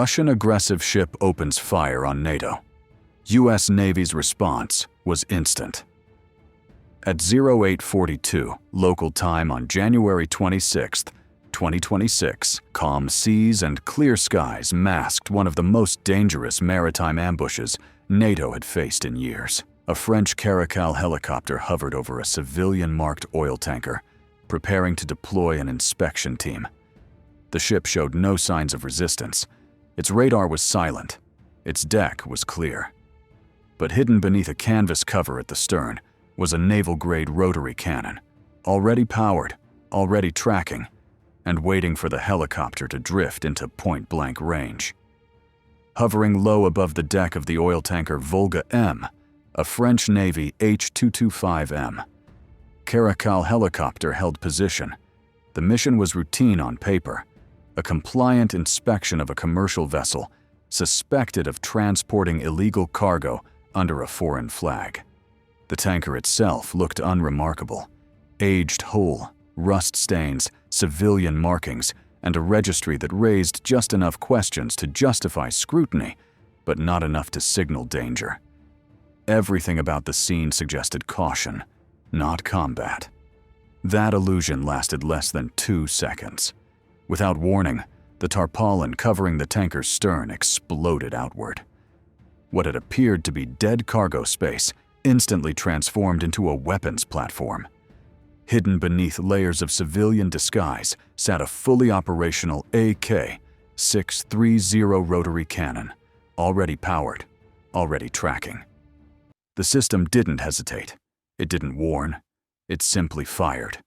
Russian aggressive ship opens fire on NATO. U.S. Navy's response was instant. At 0842 local time on January 26, 2026, calm seas and clear skies masked one of the most dangerous maritime ambushes NATO had faced in years. A French Caracal helicopter hovered over a civilian-marked oil tanker, preparing to deploy an inspection team. The ship showed no signs of resistance. Its radar was silent. Its deck was clear. But hidden beneath a canvas cover at the stern was a naval-grade rotary cannon, already powered, already tracking, and waiting for the helicopter to drift into point-blank range. Hovering low above the deck of the oil tanker Volga M, a French Navy H-225M. Caracal helicopter held position. The mission was routine on paper, a compliant inspection of a commercial vessel suspected of transporting illegal cargo under a foreign flag. The tanker itself looked unremarkable. Aged hull, rust stains, civilian markings, and a registry that raised just enough questions to justify scrutiny, but not enough to signal danger. Everything about the scene suggested caution, not combat. That illusion lasted less than 2 seconds. Without warning, the tarpaulin covering the tanker's stern exploded outward. What had appeared to be dead cargo space instantly transformed into a weapons platform. Hidden beneath layers of civilian disguise sat a fully operational AK-630 rotary cannon, already powered, already tracking. The system didn't hesitate. It didn't warn. It simply fired.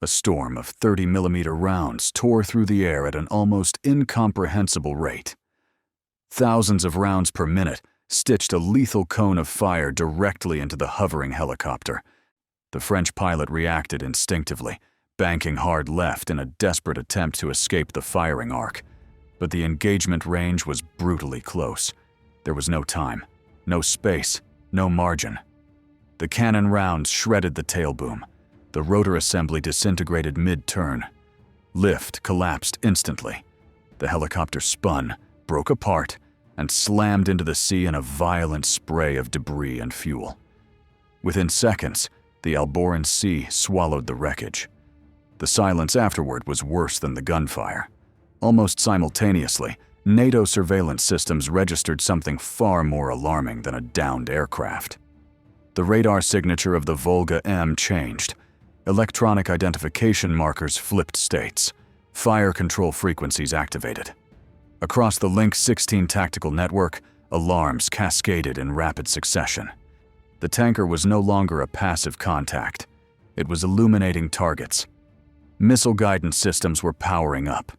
A storm of 30mm rounds tore through the air at an almost incomprehensible rate. Thousands of rounds per minute stitched a lethal cone of fire directly into the hovering helicopter. The French pilot reacted instinctively, banking hard left in a desperate attempt to escape the firing arc. But the engagement range was brutally close. There was no time, no space, no margin. The cannon rounds shredded the tail boom. The rotor assembly disintegrated mid-turn. Lift collapsed instantly. The helicopter spun, broke apart, and slammed into the sea in a violent spray of debris and fuel. Within seconds, the Alboran Sea swallowed the wreckage. The silence afterward was worse than the gunfire. Almost simultaneously, NATO surveillance systems registered something far more alarming than a downed aircraft. The radar signature of the Volga M changed. Electronic identification markers flipped states. Fire control frequencies activated. Across the Link 16 tactical network, alarms cascaded in rapid succession. The tanker was no longer a passive contact. It was illuminating targets. Missile guidance systems were powering up.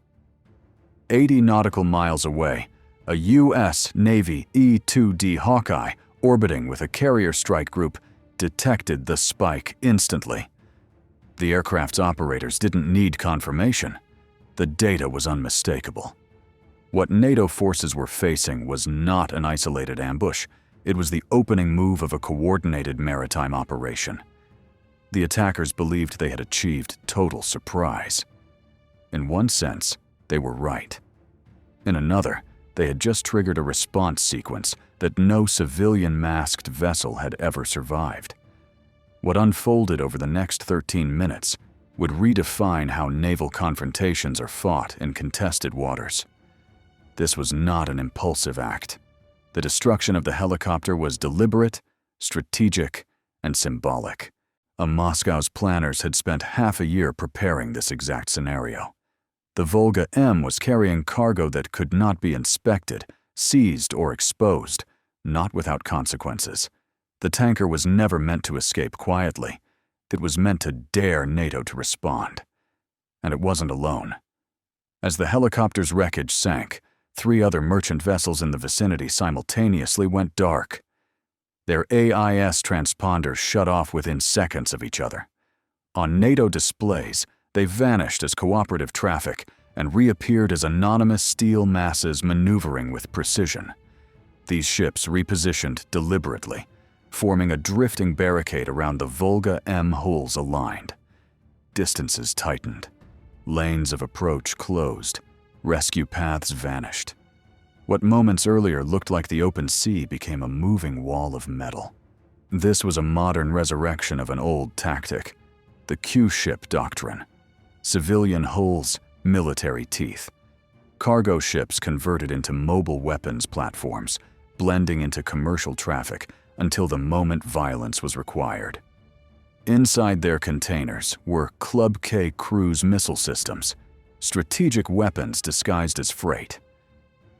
80 nautical miles away, a U.S. Navy E-2D Hawkeye orbiting with a carrier strike group detected the spike instantly. The aircraft's operators didn't need confirmation. The data was unmistakable. What NATO forces were facing was not an isolated ambush. It was the opening move of a coordinated maritime operation. The attackers believed they had achieved total surprise. In one sense, they were right. In another, they had just triggered a response sequence that no civilian masked vessel had ever survived. What unfolded over the next 13 minutes would redefine how naval confrontations are fought in contested waters. This was not an impulsive act. The destruction of the helicopter was deliberate, strategic, and symbolic. Moscow's planners had spent half a year preparing this exact scenario. The Volga M was carrying cargo that could not be inspected, seized, or exposed, not without consequences. The tanker was never meant to escape quietly. It was meant to dare NATO to respond. And it wasn't alone. As the helicopter's wreckage sank, 3 other merchant vessels in the vicinity simultaneously went dark. Their AIS transponders shut off within seconds of each other. On NATO displays, they vanished as cooperative traffic and reappeared as anonymous steel masses maneuvering with precision. These ships repositioned deliberately, forming a drifting barricade around the Volga M hulls aligned. Distances tightened. Lanes of approach closed. Rescue paths vanished. What moments earlier looked like the open sea became a moving wall of metal. This was a modern resurrection of an old tactic, the Q-ship doctrine. Civilian hulls, military teeth. Cargo ships converted into mobile weapons platforms, blending into commercial traffic until the moment violence was required. Inside their containers were Club K cruise missile systems, strategic weapons disguised as freight.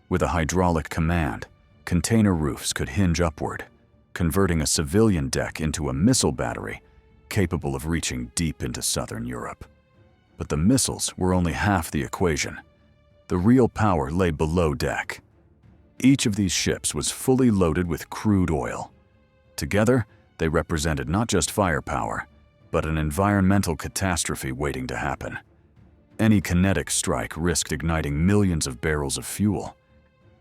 With a hydraulic command, container roofs could hinge upward, converting a civilian deck into a missile battery capable of reaching deep into southern Europe. But the missiles were only half the equation. The real power lay below deck. Each of these ships was fully loaded with crude oil. Together, they represented not just firepower, but an environmental catastrophe waiting to happen. Any kinetic strike risked igniting millions of barrels of fuel.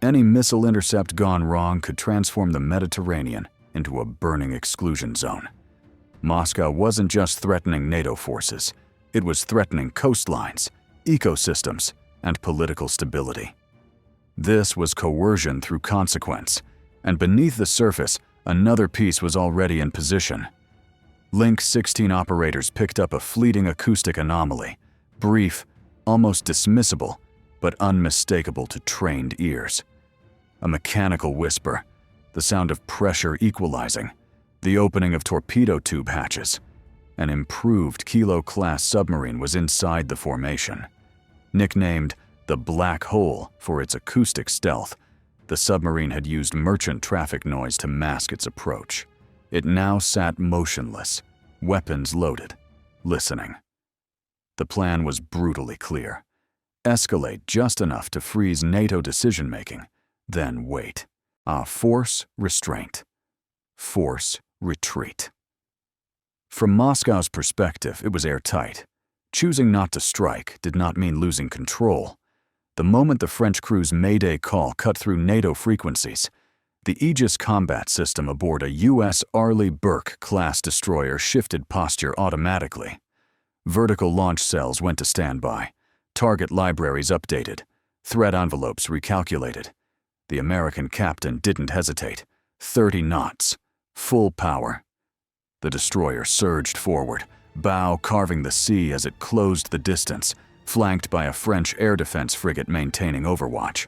Any missile intercept gone wrong could transform the Mediterranean into a burning exclusion zone. Moscow wasn't just threatening NATO forces, it was threatening coastlines, ecosystems, and political stability. This was coercion through consequence, and beneath the surface, another piece was already in position. Link 16 operators picked up a fleeting acoustic anomaly, brief, almost dismissible, but unmistakable to trained ears. A mechanical whisper, the sound of pressure equalizing, the opening of torpedo tube hatches. An improved Kilo-class submarine was inside the formation. Nicknamed the Black Hole for its acoustic stealth, the submarine had used merchant traffic noise to mask its approach. It now sat motionless, weapons loaded, listening. The plan was brutally clear. Escalate just enough to freeze NATO decision-making, then wait. Force restraint. Force retreat. From Moscow's perspective, it was airtight. Choosing not to strike did not mean losing control. The moment the French crew's Mayday call cut through NATO frequencies, the Aegis combat system aboard a U.S. Arleigh Burke-class destroyer shifted posture automatically. Vertical launch cells went to standby, target libraries updated, threat envelopes recalculated. The American captain didn't hesitate. 30 knots, full power. The destroyer surged forward, bow carving the sea as it closed the distance, flanked by a French air defense frigate maintaining overwatch.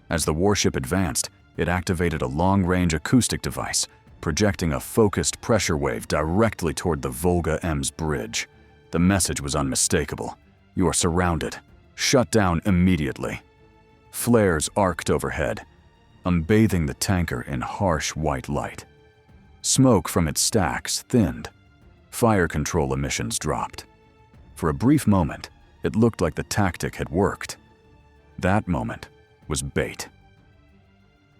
As the warship advanced, it activated a long-range acoustic device, projecting a focused pressure wave directly toward the Volga M's bridge. The message was unmistakable. You are surrounded. Shut down immediately. Flares arced overhead, bathing the tanker in harsh white light. Smoke from its stacks thinned. Fire control emissions dropped. For a brief moment, it looked like the tactic had worked. That moment was bait.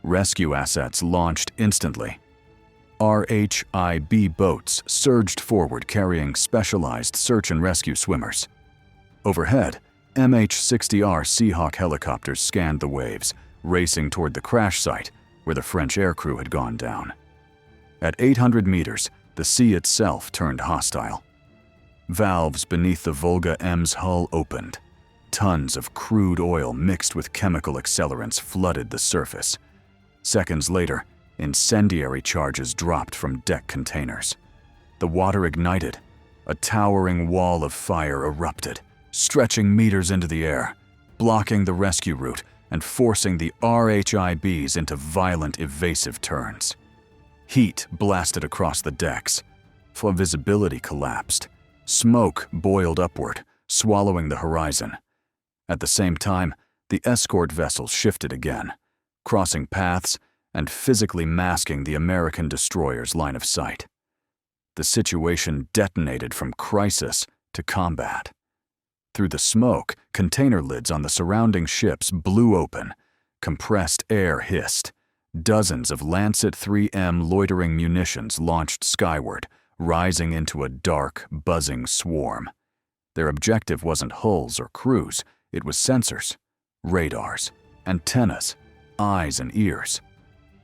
Rescue assets launched instantly. RHIB boats surged forward carrying specialized search and rescue swimmers. Overhead, MH-60R Seahawk helicopters scanned the waves, racing toward the crash site where the French aircrew had gone down. At 800 meters, the sea itself turned hostile. Valves beneath the Volga M's hull opened. Tons of crude oil mixed with chemical accelerants flooded the surface. Seconds later, incendiary charges dropped from deck containers. The water ignited. A towering wall of fire erupted, stretching meters into the air, blocking the rescue route and forcing the RHIBs into violent, evasive turns. Heat blasted across the decks. Visibility collapsed. Smoke boiled upward, swallowing the horizon. At the same time, the escort vessels shifted again, crossing paths and physically masking the American destroyer's line of sight. The situation detonated from crisis to combat. Through the smoke, container lids on the surrounding ships blew open. Compressed air hissed. Dozens of Lancet 3M loitering munitions launched skyward, rising into a dark, buzzing swarm. Their objective wasn't hulls or crews, it was sensors, radars, antennas, eyes and ears.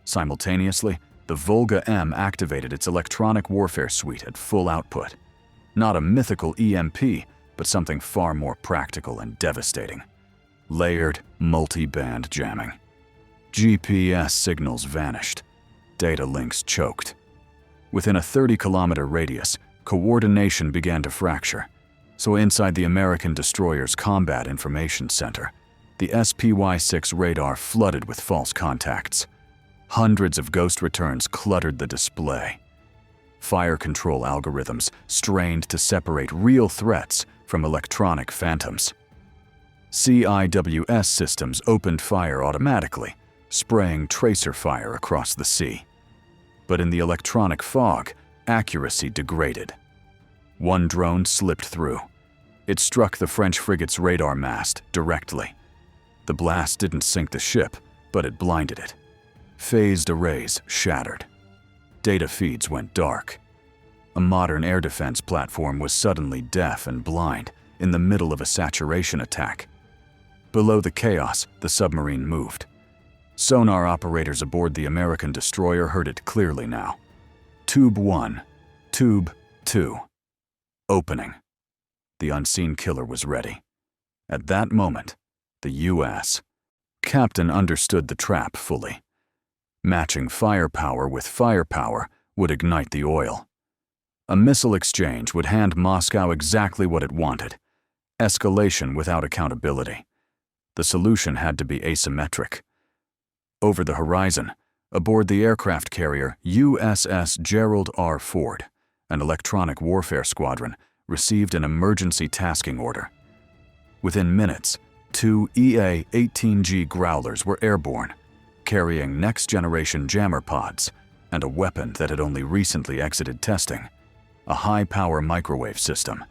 Simultaneously, the Volga M activated its electronic warfare suite at full output. Not a mythical EMP, but something far more practical and devastating. Layered, multi-band jamming. GPS signals vanished. Data links choked. Within a 30-kilometer radius, coordination began to fracture. So inside the American destroyer's Combat Information Center, the SPY-6 radar flooded with false contacts. Hundreds of ghost returns cluttered the display. Fire control algorithms strained to separate real threats from electronic phantoms. CIWS systems opened fire automatically, spraying tracer fire across the sea. But in the electronic fog, accuracy degraded. One drone slipped through. It struck the French frigate's radar mast directly. The blast didn't sink the ship, but it blinded it. Phased arrays shattered. Data feeds went dark. A modern air defense platform was suddenly deaf and blind in the middle of a saturation attack. Below the chaos, the submarine moved. Sonar operators aboard the American destroyer heard it clearly now. Tube 1, Tube 2. Opening. The unseen killer was ready. At that moment, the U.S. captain understood the trap fully. Matching firepower with firepower would ignite the oil. A missile exchange would hand Moscow exactly what it wanted: escalation without accountability. The solution had to be asymmetric. Over the horizon, aboard the aircraft carrier USS Gerald R. Ford, an electronic warfare squadron received an emergency tasking order. Within minutes, 2 EA-18G Growlers were airborne, carrying next-generation jammer pods and a weapon that had only recently exited testing: a high-power microwave system.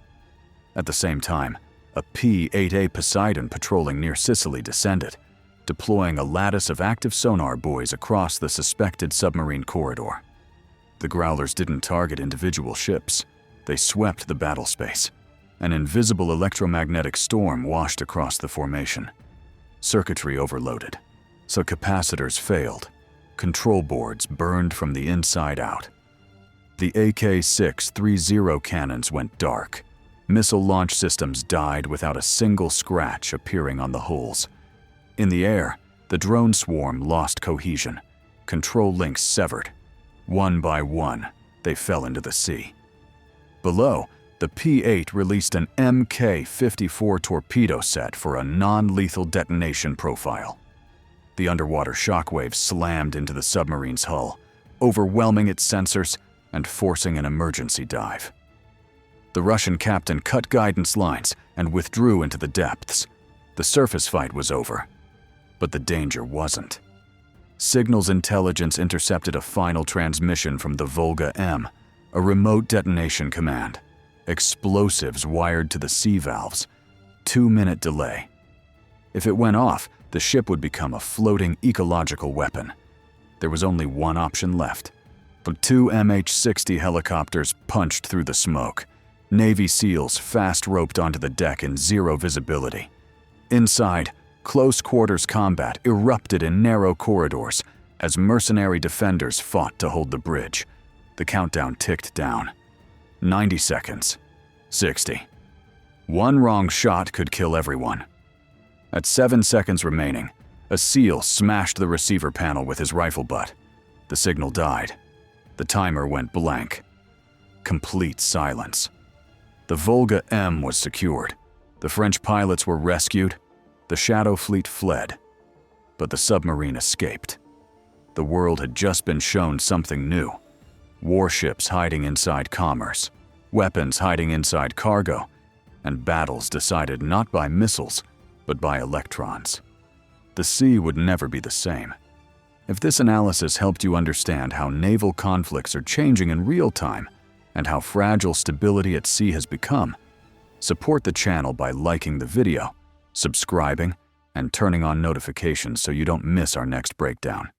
At the same time, a P-8A Poseidon patrolling near Sicily descended, deploying a lattice of active sonar buoys across the suspected submarine corridor. The Growlers didn't target individual ships. They swept the battle space. An invisible electromagnetic storm washed across the formation. Circuitry overloaded, so capacitors failed. Control boards burned from the inside out. The AK-630 cannons went dark. Missile launch systems died without a single scratch appearing on the hulls. In the air, the drone swarm lost cohesion. Control links severed. One by one, they fell into the sea. Below, the P-8 released an Mk-54 torpedo set for a non-lethal detonation profile. The underwater shockwaves slammed into the submarine's hull, overwhelming its sensors and forcing an emergency dive. The Russian captain cut guidance lines and withdrew into the depths. The surface fight was over, but the danger wasn't. Signals intelligence intercepted a final transmission from the Volga M, a remote detonation command. Explosives wired to the sea valves. 2-minute delay. If it went off, the ship would become a floating ecological weapon. There was only one option left. But 2 MH-60 helicopters punched through the smoke. Navy SEALs fast roped onto the deck in zero visibility. Inside, close-quarters combat erupted in narrow corridors as mercenary defenders fought to hold the bridge. The countdown ticked down. 90 seconds. 60. One wrong shot could kill everyone. At 7 seconds remaining, a SEAL smashed the receiver panel with his rifle butt. The signal died. The timer went blank. Complete silence. The Volga M was secured. The French pilots were rescued. The Shadow Fleet fled. But the submarine escaped. The world had just been shown something new. Warships hiding inside commerce, weapons hiding inside cargo, and battles decided not by missiles, but by electrons. The sea would never be the same. If this analysis helped you understand how naval conflicts are changing in real time and how fragile stability at sea has become, support the channel by liking the video, subscribing, and turning on notifications so you don't miss our next breakdown.